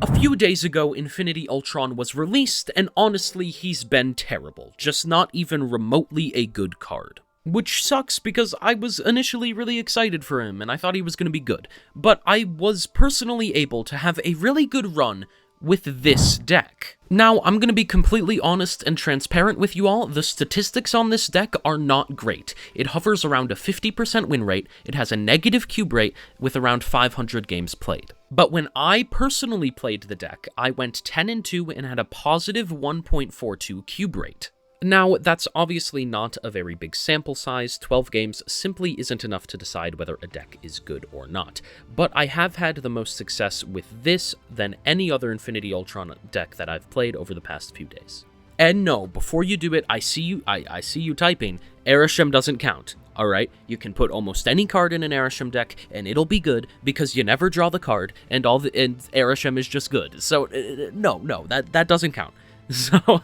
A few days ago, Infinity Ultron was released, and honestly, he's been terrible. Just not even remotely a good card. Which sucks, because I was initially really excited for him, and I thought he was going to be good. But I was personally able to have a really good run with this deck. Now, I'm going to be completely honest and transparent with you all. The statistics on this deck are not great. It hovers around a 50% win rate, it has a negative cube rate with around 500 games played. But when I personally played the deck, I went 10-2 and had a positive 1.42 cube rate. Now, that's obviously not a very big sample size. 12 games simply isn't enough to decide whether a deck is good or not. But I have had the most success with this than any other Infinity Ultron deck that I've played over the past few days. And no, before you do it, I see you typing, arishem doesn't count. Alright, you can put almost any card in an arishem deck, and it'll be good, because you never draw the card, and arishem is just good. So, no, that doesn't count. So,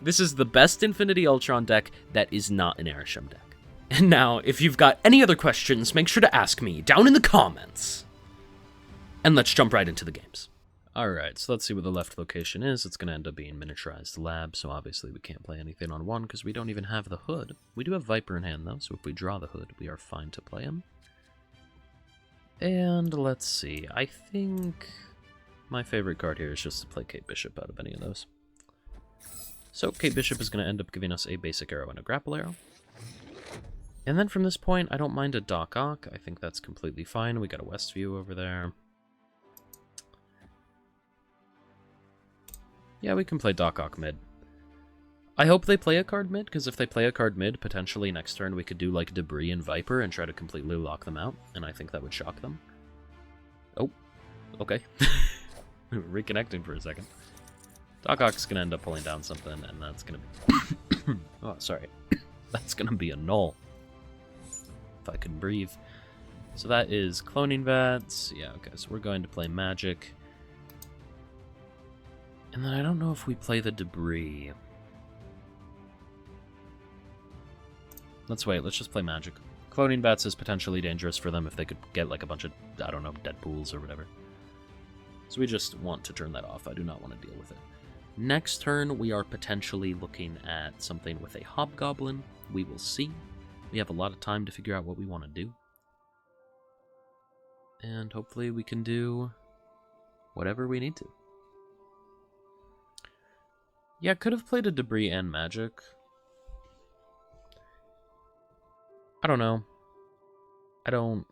this is the best Infinity Ultron deck that is not an arishem deck. And now, if you've got any other questions, make sure to ask me down in the comments. And let's jump right into the games. Alright, so let's see what the left location is. It's going to end up being miniaturized lab, so obviously we can't play anything on one because we don't even have the hood. We do have Viper in hand, though, so if we draw the hood, we are fine to play him. And let's see, I think my favorite card here is just to play Kate Bishop out of any of those. So Kate Bishop is going to end up giving us a basic arrow and a grapple arrow. And then from this point, I don't mind a Doc Ock. I think that's completely fine. We got a Westview over there. Yeah, we can play Doc Ock mid. I hope they play a card mid, because if they play a card mid, potentially next turn we could do like Debris and Viper and try to completely lock them out, and I think that would shock them. Oh, okay. Reconnecting for a second. Doc Ock's gonna end up pulling down something, and that's gonna be... oh, sorry. That's gonna be a null. If I could breathe. So that is Cloning Vats. Yeah, okay, so we're going to play Magic. And then I don't know if we play the Debris. Let's wait, let's just play Magic. Cloning Bats is potentially dangerous for them if they could get like a bunch of, I don't know, Deadpools or whatever. So we just want to turn that off. I do not want to deal with it. Next turn, we are potentially looking at something with a Hobgoblin. We will see. We have a lot of time to figure out what we want to do. And hopefully we can do whatever we need to. Yeah, could have played a Debris and Magic. I don't know. I don't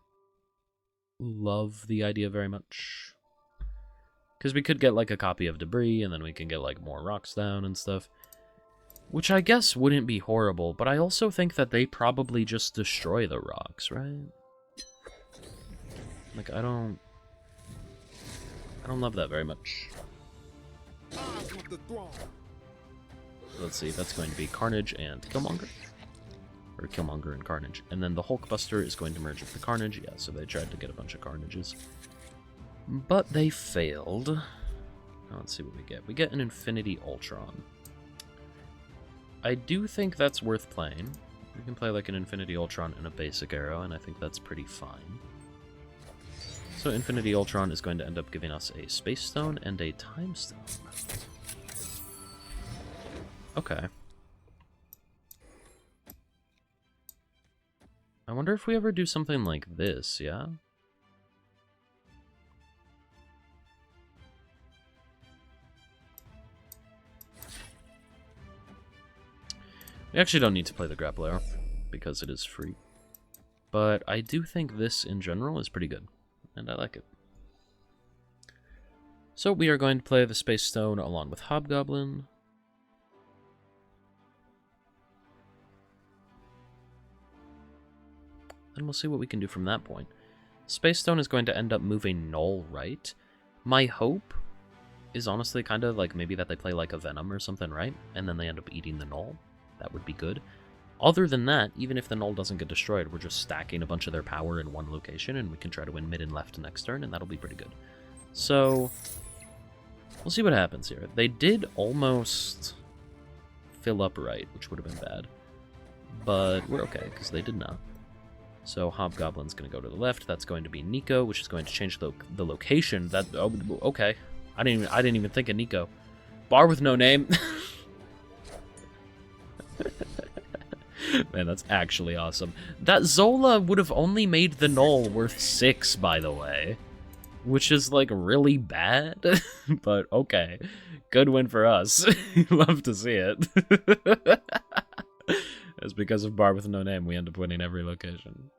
love the idea very much. Because we could get like a copy of Debris, and then we can get like more rocks down and stuff. Which I guess wouldn't be horrible, but I also think that they probably just destroy the rocks, right? Like, I don't love that very much. Let's see, that's going to be Carnage and Killmonger. Or Killmonger and Carnage. And then the Hulkbuster is going to merge with the Carnage. Yeah, so they tried to get a bunch of Carnages. But they failed. Now let's see what we get. We get an Infinity Ultron. I do think that's worth playing. We can play like an Infinity Ultron and a basic arrow, and I think that's pretty fine. So Infinity Ultron is going to end up giving us a Space Stone and a Time Stone. Okay. I wonder if we ever do something like this, yeah? We actually don't need to play the grapple arrow, because it is free. But I do think this, in general, is pretty good, and I like it. So we are going to play the Space Stone along with Hobgoblin. And we'll see what we can do from that point. Space Stone is going to end up moving Null right. My hope is honestly kind of like maybe that they play like a Venom or something, right? And then they end up eating the Null. That would be good. Other than that, even if the Null doesn't get destroyed, we're just stacking a bunch of their power in one location, and we can try to win mid and left next turn, and that'll be pretty good. So, we'll see what happens here. They did almost fill up right, which would have been bad. But we're okay, because they did not. So Hobgoblin's going to go to the left. That's going to be Nico, which is going to change the location. That, oh, okay. I didn't even think of Nico. Bar with no name. Man, that's actually awesome. That Zola would have only made the null worth 6, by the way. Which is, like, really bad. But, okay. Good win for us. Love to see it. It's because of Bar with no name, we end up winning every location.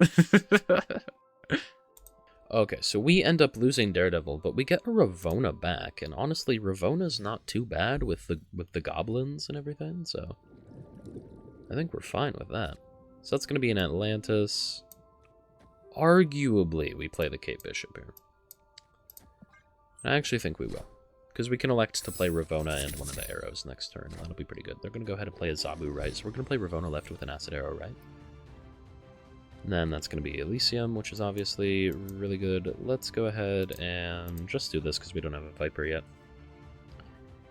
Okay, so we end up losing Daredevil, but we get a Ravona back, and honestly, Ravona's not too bad with the goblins and everything, so I think we're fine with that. So that's going to be in Atlantis. Arguably, we play the Cape Bishop here. I actually think we will, because we can elect to play Ravona and one of the arrows next turn, and that'll be pretty good. They're going to go ahead and play a Zabu right, so we're going to play Ravona left with an acid arrow right. And then that's going to be Elysium, which is obviously really good. Let's go ahead and just do this because we don't have a Viper yet.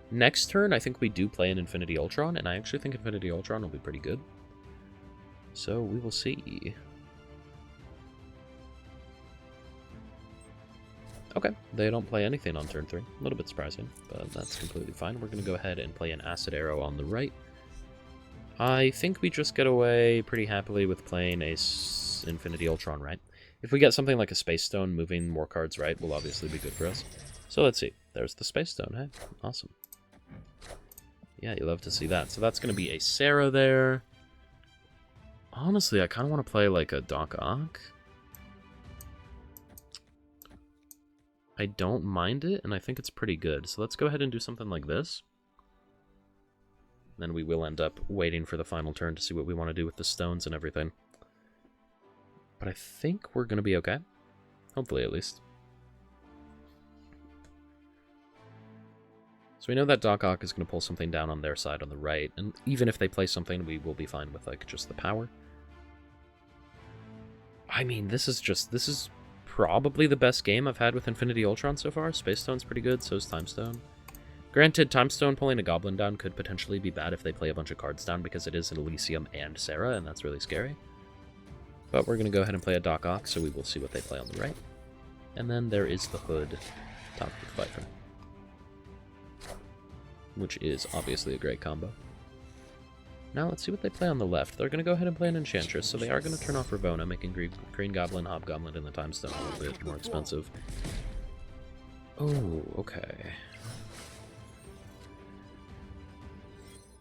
Next turn, I think we do play an Infinity Ultron, and I actually think Infinity Ultron will be pretty good. So we will see. Okay, they don't play anything on turn 3. A little bit surprising, but that's completely fine. We're going to go ahead and play an Acid Arrow on the right. I think we just get away pretty happily with playing a Infinity Ultron right. If we get something like a Space Stone, moving more cards right will obviously be good for us. So let's see. There's the Space Stone, hey? Awesome. Yeah, you love to see that. So that's going to be a Sarah there. Honestly, I kind of want to play like a Doc Ock. I don't mind it, and I think it's pretty good. So let's go ahead and do something like this. Then we will end up waiting for the final turn to see what we want to do with the stones and everything. But I think we're going to be okay. Hopefully, at least. So we know that Doc Ock is going to pull something down on their side on the right, and even if they play something, we will be fine with, like, just the power. I mean, this is probably the best game I've had with Infinity Ultron so far. Space Stone's pretty good, so is Time Stone. Granted, Time Stone pulling a Goblin down could potentially be bad if they play a bunch of cards down, because it is an Elysium and Sarah, and that's really scary. But we're going to go ahead and play a Doc Ock, so we will see what they play on the right. And then there is the Hood, top with Viper, which is obviously a great combo. Now let's see what they play on the left. They're going to go ahead and play an Enchantress, so they are going to turn off Ravona, making Green Goblin, Hobgoblin, and the Time Stone a little bit more expensive. Oh, okay.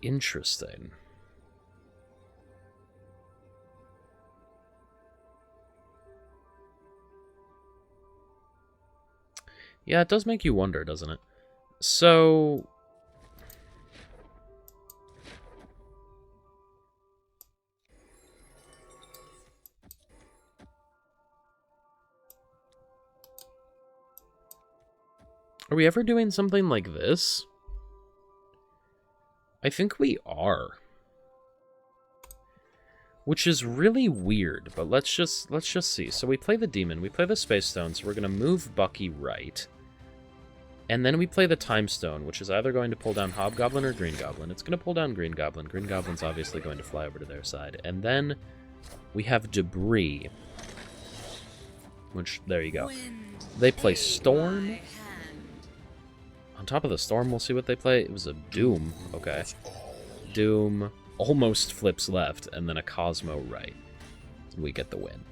Interesting. Yeah, it does make you wonder, doesn't it? So... are we ever doing something like this? I think we are. Which is really weird, but let's just see. So we play the Demon, we play the Space Stone, so we're going to move Bucky right. And then we play the Time Stone, which is either going to pull down Hobgoblin or Green Goblin. It's going to pull down Green Goblin. Green Goblin's obviously going to fly over to their side. And then we have Debris. Which, there you go. They play Storm. On top of the Storm, we'll see what they play. It was a Doom. Okay. Doom almost flips left, and then a Cosmo right. We get the win.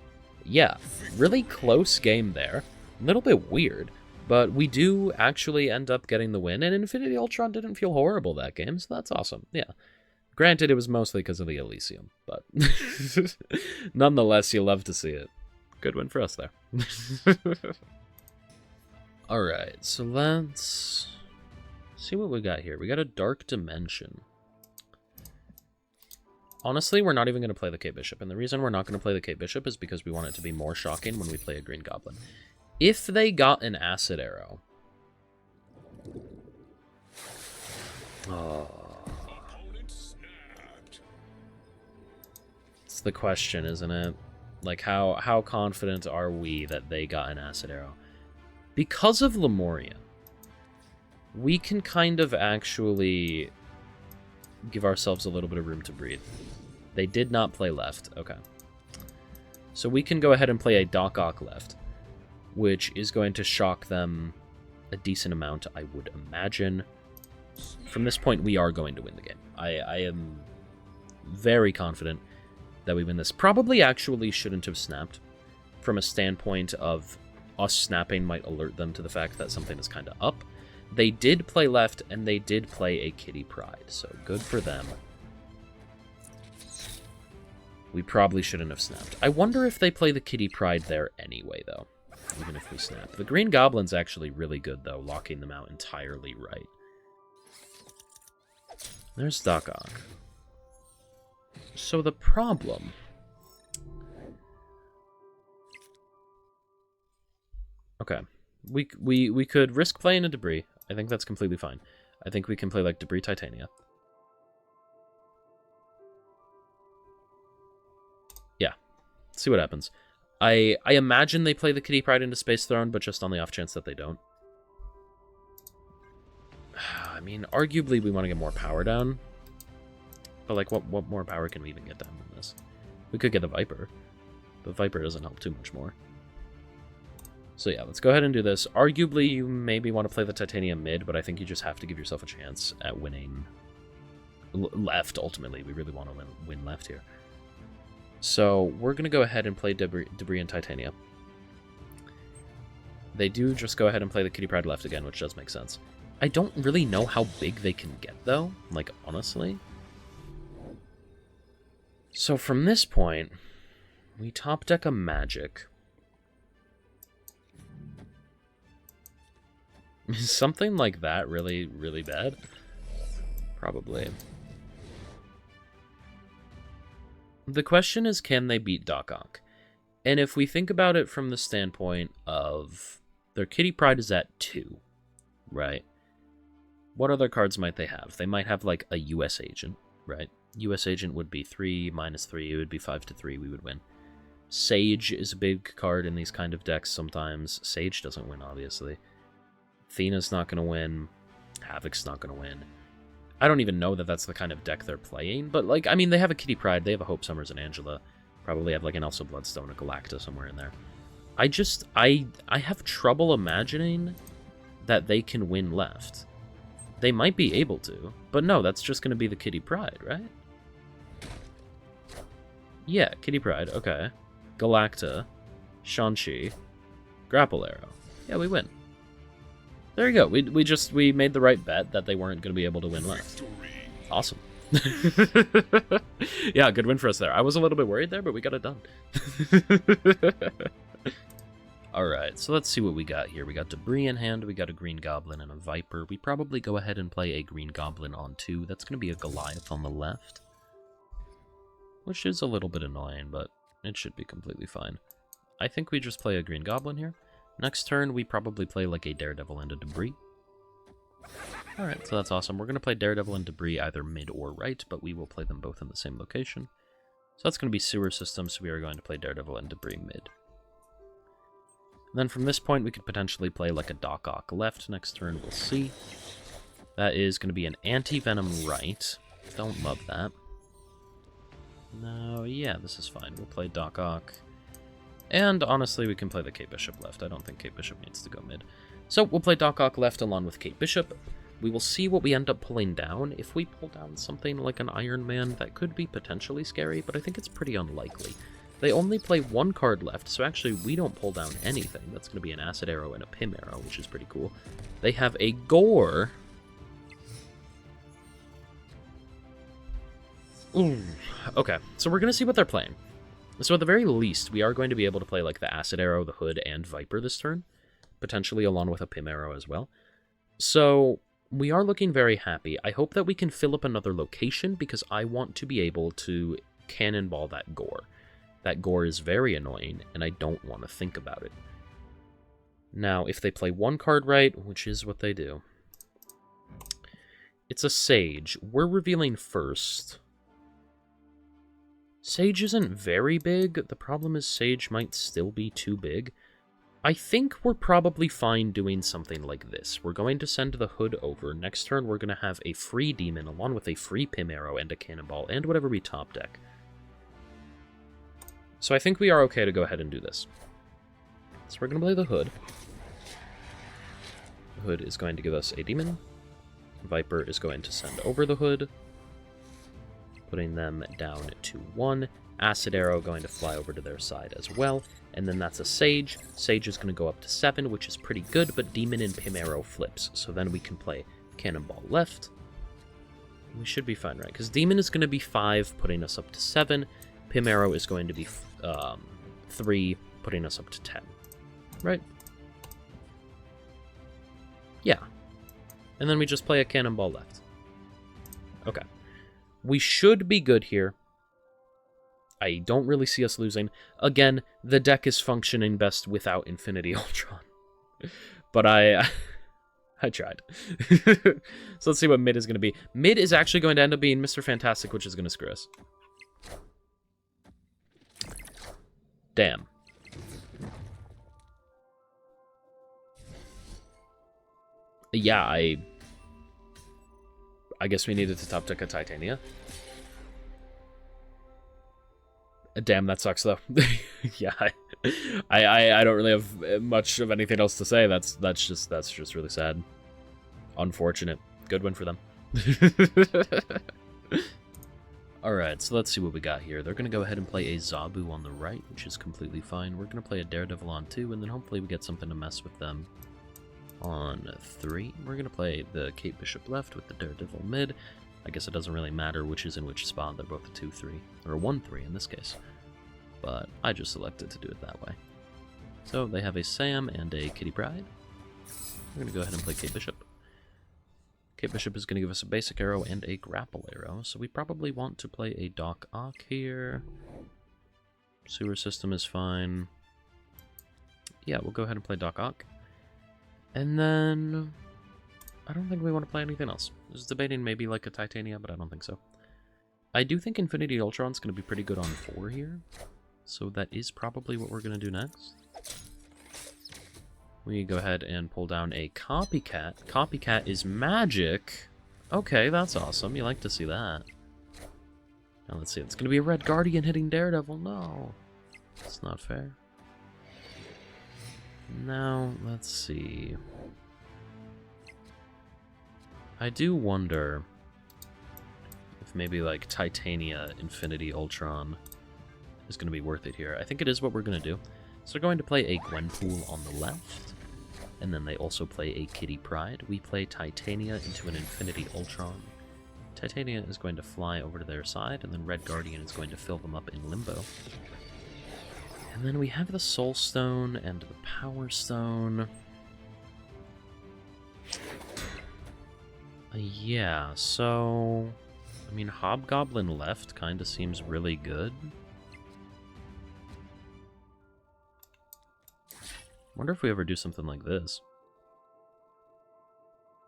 Yeah, really close game there. A little bit weird, but we do actually end up getting the win, and Infinity Ultron didn't feel horrible that game, so that's awesome. Yeah. Granted, it was mostly because of the Elysium, but nonetheless, you love to see it. Good win for us there. Alright, so let's see what we got here. We got a Dark Dimension. Honestly, we're not even going to play the K-Bishop, and the reason we're not going to play the K-Bishop is because we want it to be more shocking when we play a Green Goblin. If they got an Acid Arrow... oh. It's the question, isn't it? Like, how confident are we that they got an Acid Arrow? Because of Lemuria, we can kind of actually give ourselves a little bit of room to breathe. They did not play left. Okay. So we can go ahead and play a Doc Ock left, which is going to shock them a decent amount, I would imagine. From this point, we are going to win the game. I am very confident that we win this. Probably actually shouldn't have snapped. From a standpoint of us snapping might alert them to the fact that something is kind of up. They did play left, and they did play a Kitty Pryde, so good for them. We probably shouldn't have snapped. I wonder if they play the Kitty Pryde there anyway, though, even if we snap. The Green Goblin's actually really good, though, locking them out entirely right. There's Doc Ock. So the problem... Okay. We could risk playing a Debris. I think that's completely fine. I think we can play, like, Debris Titania. Yeah. See what happens. I imagine they play the Kitty Pryde into Space Throne, but just on the off chance that they don't. I mean, arguably we want to get more power down. But, like, what more power can we even get down than this? We could get the Viper. But Viper doesn't help too much more. So yeah, let's go ahead and do this. Arguably, you maybe want to play the Titanium mid, but I think you just have to give yourself a chance at winning left, ultimately. We really want to win left here. So we're going to go ahead and play Debris and Titania. They do just go ahead and play the Kitty Pryde left again, which does make sense. I don't really know how big they can get, though, like, honestly. So from this point, we top deck a Magic. Is something like that really, really bad? Probably. The question is, can they beat Doc Ock? And if we think about it from the standpoint of their Kitty Pryde is at 2, right? What other cards might they have? They might have, like, a US Agent, right? US Agent would be 3 minus 3. It would be 5 to 3. We would win. Sage is a big card in these kind of decks sometimes. Sage doesn't win, obviously. Athena's not going to win. Havoc's not going to win. I don't even know that that's the kind of deck they're playing, but, like, I mean, they have a Kitty Pryde, they have a Hope Summers and Angela. Probably have, like, an Elsa Bloodstone, a Galacta somewhere in there. I have trouble imagining that they can win left. They might be able to, but no, that's just going to be the Kitty Pryde, right? Yeah, Kitty Pryde, okay. Galacta, Shang-Chi, Grapple Arrow. Yeah, we win. There you go. We made the right bet that they weren't going to be able to win left. Awesome. Yeah, good win for us there. I was a little bit worried there, but we got it done. Alright, so let's see what we got here. We got Debris in hand, we got a Green Goblin and a Viper. We probably go ahead and play a Green Goblin on 2. That's going to be a Goliath on the left. Which is a little bit annoying, but it should be completely fine. I think we just play a Green Goblin here. Next turn, we probably play like a Daredevil and a Debris. Alright, so that's awesome. We're going to play Daredevil and Debris either mid or right, but we will play them both in the same location. So that's going to be Sewer System, so we are going to play Daredevil and Debris mid. And then from this point, we could potentially play like a Doc Ock left next turn. We'll see. That is going to be an Anti-Venom right. Don't love that. No, yeah, this is fine. We'll play Doc Ock. And honestly, we can play the Kate Bishop left. I don't think Kate Bishop needs to go mid. So we'll play Doc Ock left along with Kate Bishop. We will see what we end up pulling down. If we pull down something like an Iron Man, that could be potentially scary, but I think it's pretty unlikely. They only play 1 card left, so actually we don't pull down anything. That's going to be an Acid Arrow and a Pim Arrow, which is pretty cool. They have a Gore. Ooh. Okay, so we're going to see what they're playing. So at the very least, we are going to be able to play like the Acid Arrow, the Hood, and Viper this turn. Potentially along with a Pim Arrow as well. So we are looking very happy. I hope that we can fill up another location because I want to be able to cannonball that Gore. That Gore is very annoying, and I don't want to think about it. Now, if they play 1 card right, which is what they do, it's a Sage. We're revealing first. Sage isn't very big. The problem is Sage might still be too big. I think we're probably fine doing something like this. We're going to send the Hood over. Next turn, we're going to have a free Demon along with a free Pim Arrow and a Cannonball and whatever we top deck. So I think we are okay to go ahead and do this. So we're going to play the Hood. Hood is going to give us a demon. Viper is going to send over the Hood, putting them down to 1. Acid Arrow going to fly over to their side as well. And then that's a Sage. Sage is going to go up to 7, which is pretty good, but Demon and Pim Arrow flips. So then we can play Cannonball left. We should be fine, right? Because Demon is going to be 5, putting us up to 7. Pim Arrow is going to be 3, putting us up to 10. Right? Yeah. And then we just play a Cannonball left. Okay. We should be good here. I don't really see us losing. Again, the deck is functioning best without Infinity Ultron. But I tried. So let's see what mid is going to be. Mid is actually going to end up being Mr. Fantastic, which is going to screw us. Damn. Yeah, I guess we needed to top deck a Titania. Damn, that sucks though. Yeah, I don't really have much of anything else to say. That's just really sad. Unfortunate. Good win for them. Alright, so let's see what we got here. They're going to go ahead and play a Zabu on the right, which is completely fine. We're going to play a Daredevil on 2, and then hopefully we get something to mess with them on 3. We're going to play the Kate Bishop left with the Daredevil mid. I guess it doesn't really matter which is in which spot. They're both a 2-3, or a 1-3 in this case. But I just selected to do it that way. So they have a Sam and a Kitty Pryde. We're going to go ahead and play Kate Bishop. Kate Bishop is going to give us a basic arrow and a grapple arrow, so we probably want to play a Doc Ock here. Sewer system is fine. Yeah, we'll go ahead and play Doc Ock. And then I don't think we want to play anything else. I was debating maybe like a Titania, but I don't think so. I do think Infinity Ultron's going to be pretty good on 4 here, so that is probably what we're going to do next. We go ahead and pull down a Copycat. Copycat is magic. Okay, that's awesome. You like to see that. Now let's see. It's going to be a Red Guardian hitting Daredevil. No. That's not fair. Now, let's see. I do wonder if maybe like Titania Infinity Ultron is going to be worth it here. I think it is what we're going to do. So we're going to play a Gwenpool on the left, and then they also play a Kitty Pryde. We play Titania into an Infinity Ultron. Titania is going to fly over to their side, and then Red Guardian is going to fill them up in Limbo. And then we have the Soul Stone and the Power Stone. Yeah, so I mean, Hobgoblin left kind of seems really good. Wonder if we ever do something like this.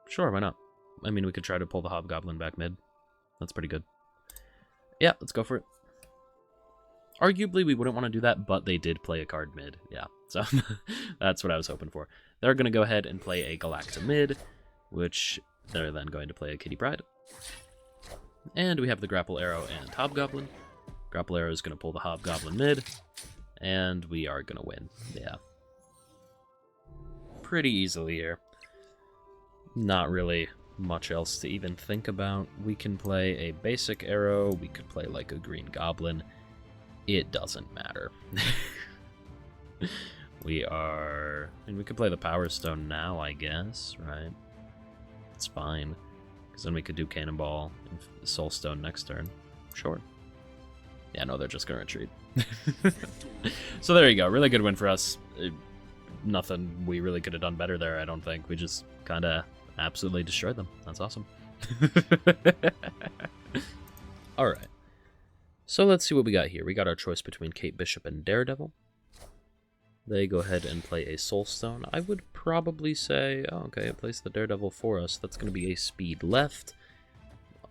Sure, why not? I mean, we could try to pull the Hobgoblin back mid. That's pretty good. Yeah, let's go for it. Arguably, we wouldn't want to do that, but they did play a card mid. Yeah, so that's what I was hoping for. They're going to go ahead and play a Galacta mid, which they're then going to play a Kitty Pryde. And we have the Grapple Arrow and Hobgoblin. Grapple Arrow is going to pull the Hobgoblin mid, and we are going to win. Yeah. Pretty easily here. Not really much else to even think about. We can play a basic arrow. We could play like a Green Goblin. It doesn't matter. We could play the Power Stone now, I guess, right? It's fine. Because then we could do Cannonball and Soul Stone next turn. Sure. Yeah, no, they're just going to retreat. So there you go. Really good win for us. Nothing we really could have done better there, I don't think. We just kind of absolutely destroyed them. That's awesome. Alright. So let's see what we got here. We got our choice between Kate Bishop and Daredevil. They go ahead and play a Soul Stone. I would probably say, oh, okay, it plays the Daredevil for us. That's going to be a speed left.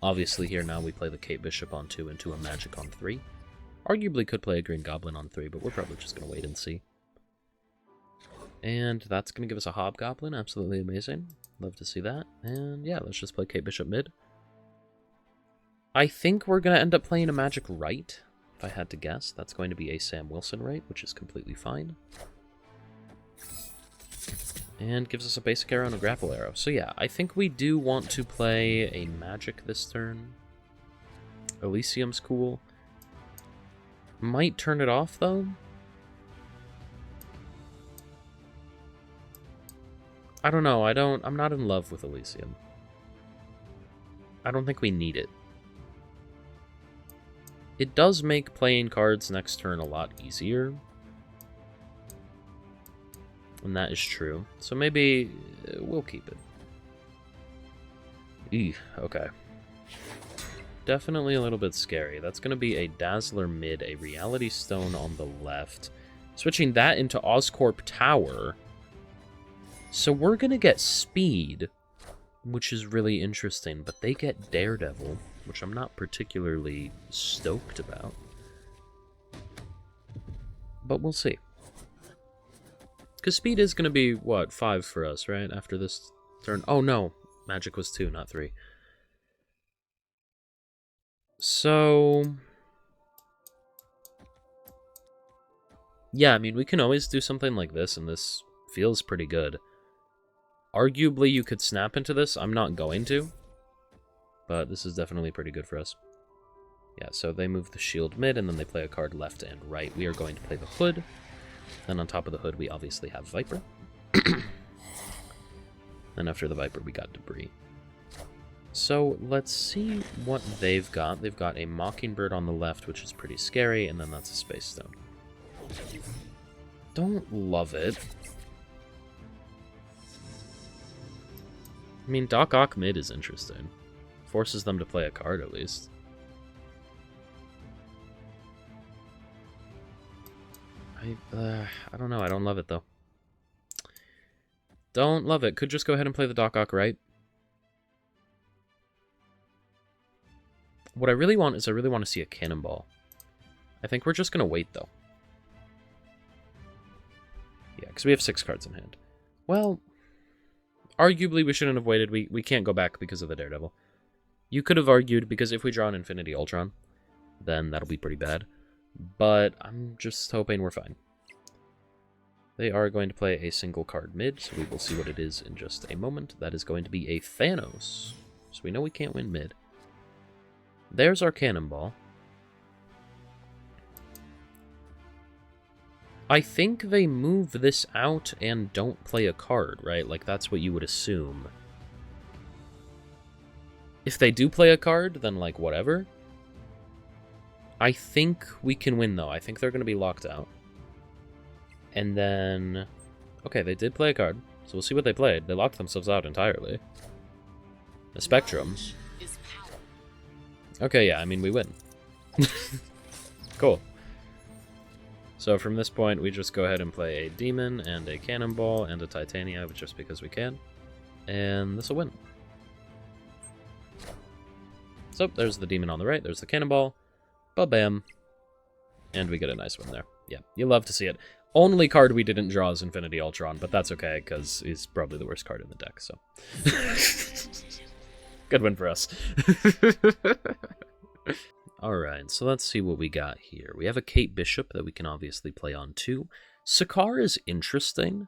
Obviously here now we play the Kate Bishop on 2 into a Magic on 3. Arguably could play a Green Goblin on 3, but we're probably just going to wait and see. And that's going to give us a Hobgoblin. Absolutely amazing. Love to see that. And yeah, let's just play Kate Bishop mid. I think we're going to end up playing a Magic right, if I had to guess. That's going to be a Sam Wilson right, which is completely fine. And gives us a basic arrow and a grapple arrow. So yeah, I think we do want to play a magic this turn. Elysium's cool. Might turn it off, though. I don't know, I'm not in love with Elysium. I don't think we need it. It does make playing cards next turn a lot easier. And that is true. So maybe we'll keep it. Eeh, okay. Definitely a little bit scary. That's going to be a Dazzler mid, a Reality Stone on the left. Switching that into Oscorp Tower. So we're going to get speed, which is really interesting. But they get Daredevil, which I'm not particularly stoked about. But we'll see. Because speed is going to be, what, 5 for us, right? After this turn. Oh, no. Magic was 2, not 3. So... yeah, I mean, we can always do something like this, and this feels pretty good. Arguably, you could snap into this. I'm not going to. But this is definitely pretty good for us. Yeah, so they move the shield mid, and then they play a card left and right. We are going to play the Hood. Then on top of the Hood, we obviously have Viper. Then after the Viper, we got Debris. So let's see what they've got. They've got a Mockingbird on the left, which is pretty scary, and then that's a Space Stone. Don't love it. I mean, Doc Ock mid is interesting. Forces them to play a card, at least. I don't know. I don't love it, though. Don't love it. Could just go ahead and play the Doc Ock, right? What I really want is I really want to see a Cannonball. I think we're just going to wait, though. Yeah, because we have 6 cards in hand. Well, arguably we shouldn't have waited. We can't go back because of the Daredevil. You could have argued, because if we draw an Infinity Ultron, then that'll be pretty bad. But I'm just hoping we're fine. They are going to play a single card mid, so we will see what it is in just a moment. That is going to be a Thanos. So we know we can't win mid. There's our Cannonball. I think they move this out and don't play a card, right? Like, that's what you would assume. If they do play a card, then, like, whatever. I think we can win, though. I think they're going to be locked out. And then... okay, they did play a card, so we'll see what they played. They locked themselves out entirely. A Spectrum. Okay, yeah, I mean, we win. Cool. So from this point, we just go ahead and play a Demon, and a Cannonball, and a Titania, just because we can. And this will win. So, there's the Demon on the right, there's the Cannonball. Ba-bam. And we get a nice win there. Yeah, you love to see it. Only card we didn't draw is Infinity Ultron, but that's okay, because he's probably the worst card in the deck, so... good win for us. Alright, so let's see what we got here. We have a Kate Bishop that we can obviously play on too. Sakaar is interesting.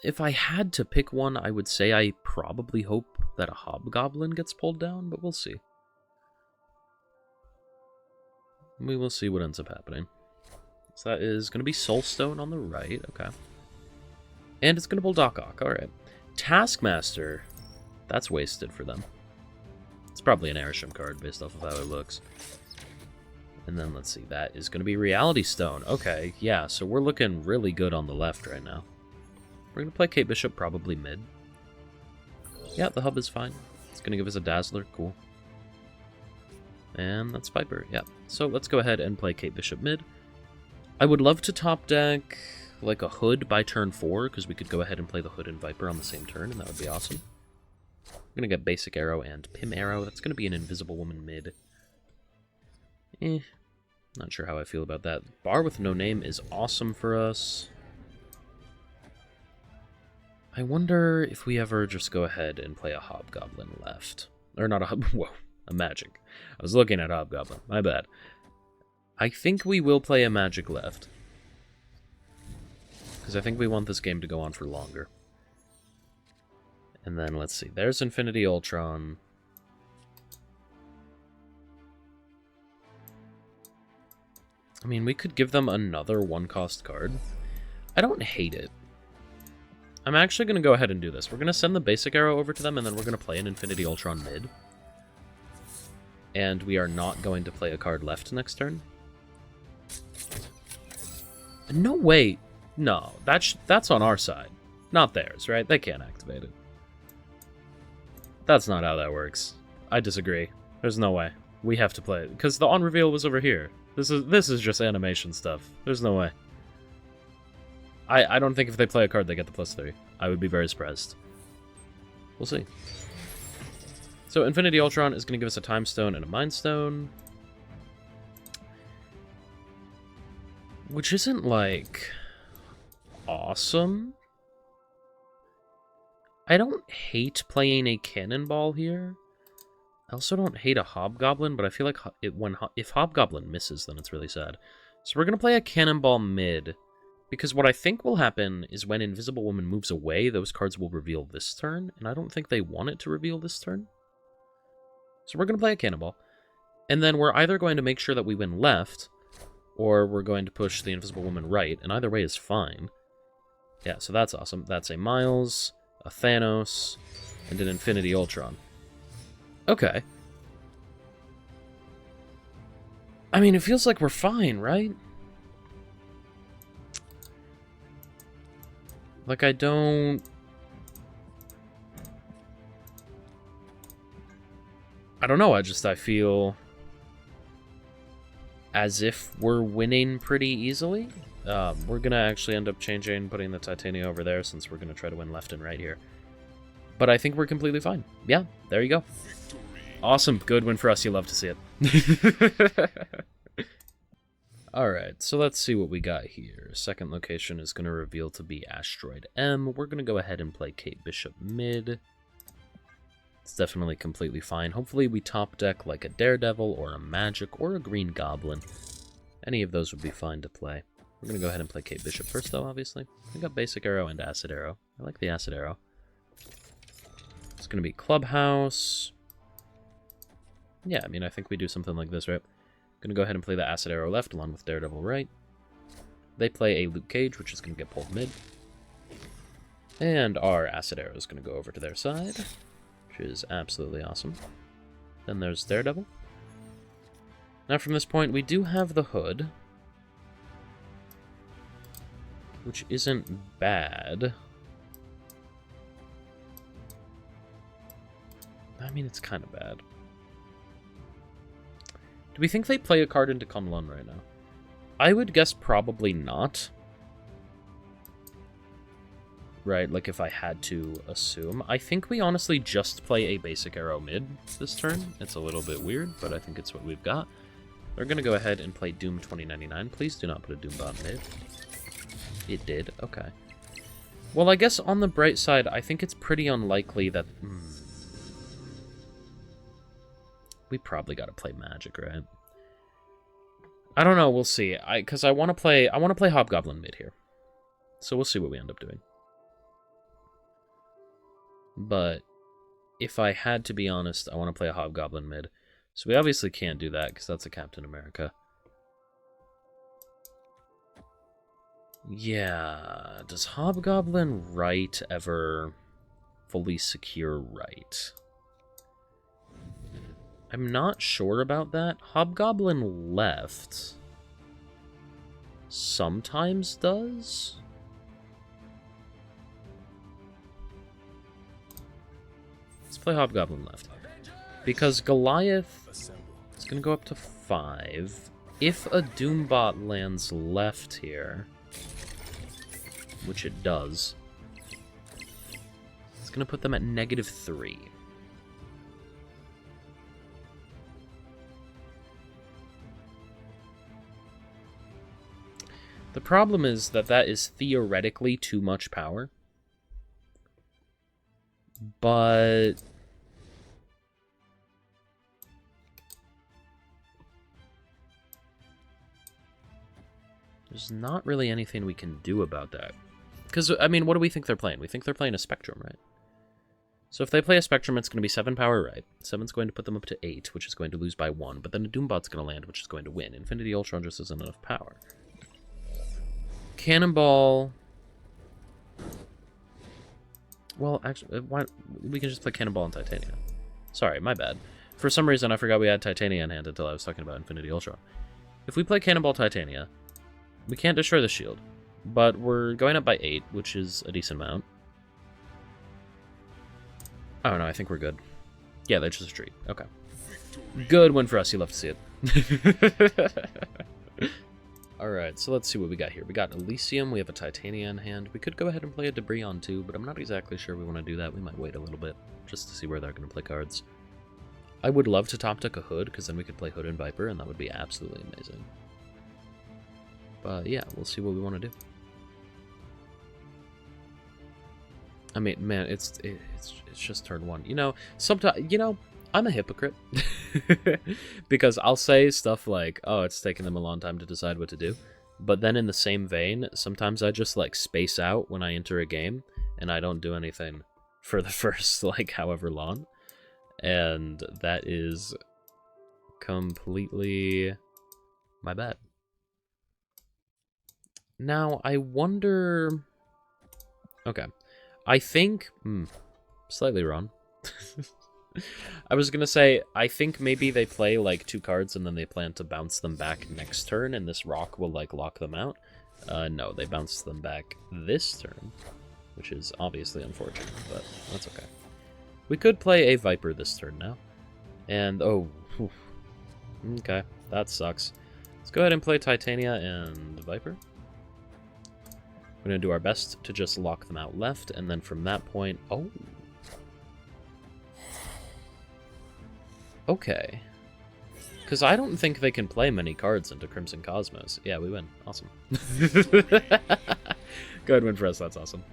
If I had to pick one, I would say I probably hope that a Hobgoblin gets pulled down, but we'll see. We will see what ends up happening. So that is going to be Soulstone on the right, okay. And it's going to pull Doc Ock, alright. Taskmaster, that's wasted for them. It's probably an arishem card based off of how it looks. And then let's see, that is going to be Reality Stone. Okay, yeah, so we're looking really good on the left right now. We're going to play Kate Bishop probably mid. Yeah, the hub is fine. It's going to give us a Dazzler, cool. And that's Viper, yeah. So let's go ahead and play Kate Bishop mid. I would love to top deck like a Hood by turn 4, because we could go ahead and play the Hood and Viper on the same turn, and that would be awesome. I'm going to get Basic Arrow and Pim Arrow. That's going to be an Invisible Woman mid. Not sure how I feel about that. Bar with no name is awesome for us. I wonder if we ever just go ahead and play a Hobgoblin left. Or not a whoa, a Magic. I was looking at Hobgoblin. My bad. I think we will play a Magic left. Because I think we want this game to go on for longer. And then, let's see. There's Infinity Ultron. I mean, we could give them another one-cost card. I don't hate it. I'm actually going to go ahead and do this. We're going to send the basic arrow over to them, and then we're going to play an Infinity Ultron mid. And we are not going to play a card left next turn. No, wait. No, that's on our side. Not theirs, right? They can't activate it. That's not how that works. I disagree. There's no way. We have to play it. Because the on-reveal was over here. This is just animation stuff. There's no way. I don't think if they play a card, they get the +3. I would be very surprised. We'll see. So Infinity Ultron is going to give us a Time Stone and a Mind Stone. Which isn't, like, awesome. I don't hate playing a Cannonball here. I also don't hate a Hobgoblin, but I feel like if Hobgoblin misses, then it's really sad. So we're going to play a Cannonball mid, because what I think will happen is when Invisible Woman moves away, those cards will reveal this turn, and I don't think they want it to reveal this turn. So we're going to play a Cannonball, and then we're either going to make sure that we win left, or we're going to push the Invisible Woman right, and either way is fine. Yeah, so that's awesome. That's a Miles, a Thanos, and an Infinity Ultron. Okay. I mean, it feels like we're fine, right? Like, I don't know, I feel as if we're winning pretty easily. We're gonna actually end up putting the Titania over there, since we're gonna try to win left and right here. But I think we're completely fine. Yeah, there you go. Awesome, good win for us, you love to see it. Alright, so let's see what we got here. Second location is going to reveal to be Asteroid M. We're going to go ahead and play Kate Bishop mid. It's definitely completely fine. Hopefully we top deck like a Daredevil or a Magic or a Green Goblin. Any of those would be fine to play. We're going to go ahead and play Kate Bishop first, though, obviously. We got Basic Arrow and Acid Arrow. I like the Acid Arrow. It's going to be Clubhouse. Yeah, I mean, I think we do something like this, right? Going to go ahead and play the Acid Arrow left along with Daredevil right. They play a Luke Cage, which is going to get pulled mid. And our Acid Arrow is going to go over to their side, which is absolutely awesome. Then there's Daredevil. Now from this point, we do have the Hood, which isn't bad. I mean, it's kind of bad. Do we think they play a card into Kunlun right now? I would guess probably not. Right, like if I had to assume. I think we honestly just play a Basic Arrow mid this turn. It's a little bit weird, but I think it's what we've got. They're going to go ahead and play Doom 2099. Please do not put a Doombot mid. It did, okay. Well, I guess on the bright side, I think it's pretty unlikely that... We probably got to play Magic, right? I don't know, we'll see. Because I want to play Hobgoblin mid here. So we'll see what we end up doing. But if I had to be honest, I want to play a Hobgoblin mid. So we obviously can't do that because that's a Captain America. Yeah, does Hobgoblin right ever fully secure right? I'm not sure about that. Hobgoblin left sometimes does. Let's play Hobgoblin left. Because Goliath is going to go up to 5. If a Doombot lands left here, which it does, it's going to put them at -3. The problem is that that is theoretically too much power. But there's not really anything we can do about that. Because, I mean, what do we think they're playing? We think they're playing a Spectrum, right? So if they play a Spectrum, it's going to be 7 power right. 7's going to put them up to 8, which is going to lose by 1. But then a Doombot's going to land, which is going to win. Infinity Ultron just isn't enough power. Cannonball... Well, actually, we can just play Cannonball and Titania. Sorry, my bad. For some reason, I forgot we had Titania in hand until I was talking about Infinity Ultron. If we play Cannonball Titania, we can't destroy the shield. But we're going up by 8, which is a decent amount. Oh, no, I think we're good. Yeah, that's just a treat. Okay. Good win for us. You love to see it. Alright, so let's see what we got here. We got Elysium. We have a Titania in hand. We could go ahead and play a Debris on too, but I'm not exactly sure we want to do that. We might wait a little bit just to see where they're going to play cards. I would love to top deck a Hood, because then we could play Hood and Viper, and that would be absolutely amazing. But yeah, we'll see what we want to do. I mean, man, it's just turn 1. You know, sometimes, you know, I'm a hypocrite. Because I'll say stuff like, oh, it's taking them a long time to decide what to do. But then in the same vein, sometimes I just, like, space out when I enter a game, and I don't do anything for the first, like, however long. And that is completely my bad. Now, I wonder... Okay. I think... slightly wrong. I was gonna say, I think maybe they play, like, 2 cards and then they plan to bounce them back next turn, and this rock will, like, lock them out. No, they bounce them back this turn, which is obviously unfortunate, but that's okay. We could play a Viper this turn now. And, oh, whew. Okay, that sucks. Let's go ahead and play Titania and Viper. We're going to do our best to just lock them out left, and then from that point... Oh! Okay. Because I don't think they can play many cards into Crimson Cosmos. Yeah, we win. Awesome. Good win for us, that's awesome.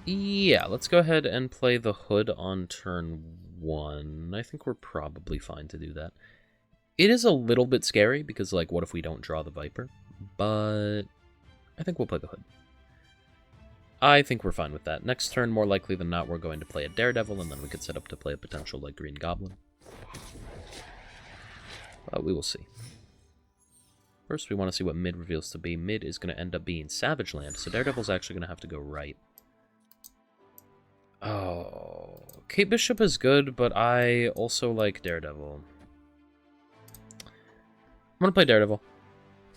Yeah, let's go ahead and play the Hood on turn 1. I think we're probably fine to do that. It is a little bit scary, because, like, what if we don't draw the Viper? But I think we'll play the Hood. I think we're fine with that. Next turn, more likely than not, we're going to play a Daredevil, and then we could set up to play a potential, like, Green Goblin. But we will see. First, we want to see what mid reveals to be. Mid is going to end up being Savage Land, so Daredevil's actually going to have to go right. Oh, Kate Bishop is good, but I also like Daredevil. I'm going to play Daredevil.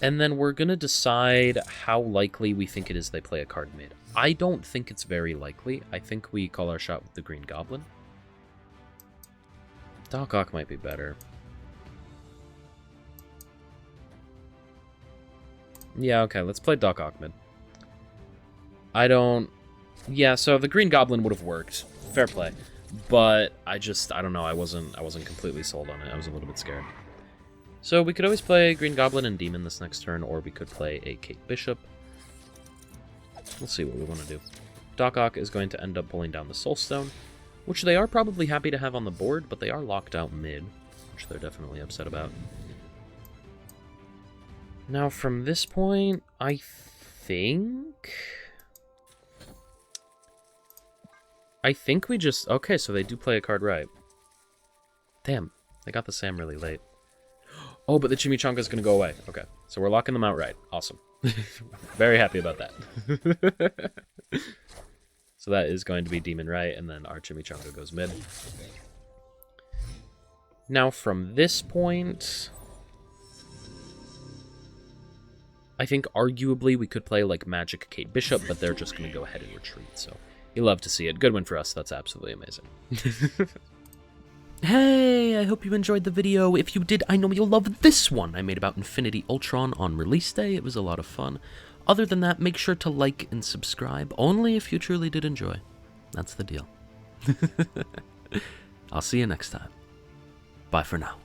And then we're going to decide how likely we think it is they play a card mid. I don't think it's very likely. I think we call our shot with the Green Goblin. Doc Ock might be better. Yeah, okay, let's play Doc Ock mid. I don't... Yeah, so the Green Goblin would have worked. Fair play. But I don't know, I wasn't completely sold on it. I was a little bit scared. So we could always play Green Goblin and Demon this next turn, or we could play a Kate Bishop. We'll see what we want to do. Doc Ock is going to end up pulling down the Soulstone, which they are probably happy to have on the board, but they are locked out mid, which they're definitely upset about. Now, from this point, I think we just... Okay, so they do play a card right. Damn, they got the Sam really late. Oh, but the Chimichanga's going to go away. Okay, so we're locking them out right. Awesome. Very happy about that. So that is going to be Demon right, and then our Chimichanga goes mid. Now, from this point... I think arguably we could play like Magic Kate Bishop, but they're just going to go ahead and retreat, so you love to see it. Good win for us. That's absolutely amazing. Hey, I hope you enjoyed the video. If you did, I know you'll love this one I made about Infinity Ultron on release day. It was a lot of fun. Other than that, make sure to like and subscribe, only if you truly did enjoy. That's the deal. I'll see you next time. Bye for now.